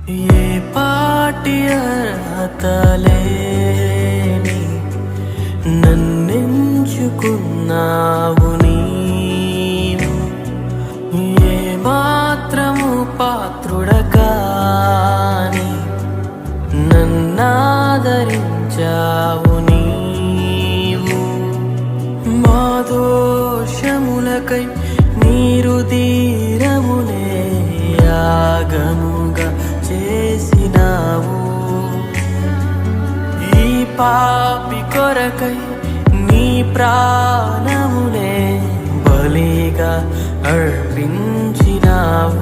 ఏ పాటి అర్హతలేని నన్నెంచుకున్నావు నీవు, ఏ మాత్రము పాత్రుడ కాని నన్నాదరించావు నీవు. మా దోషములకై నీరు తీరమునే యాగముగా చేసినావు. ఈ పాపి కొరకై నీ ప్రాణమునే బలిగా అర్పించినావు.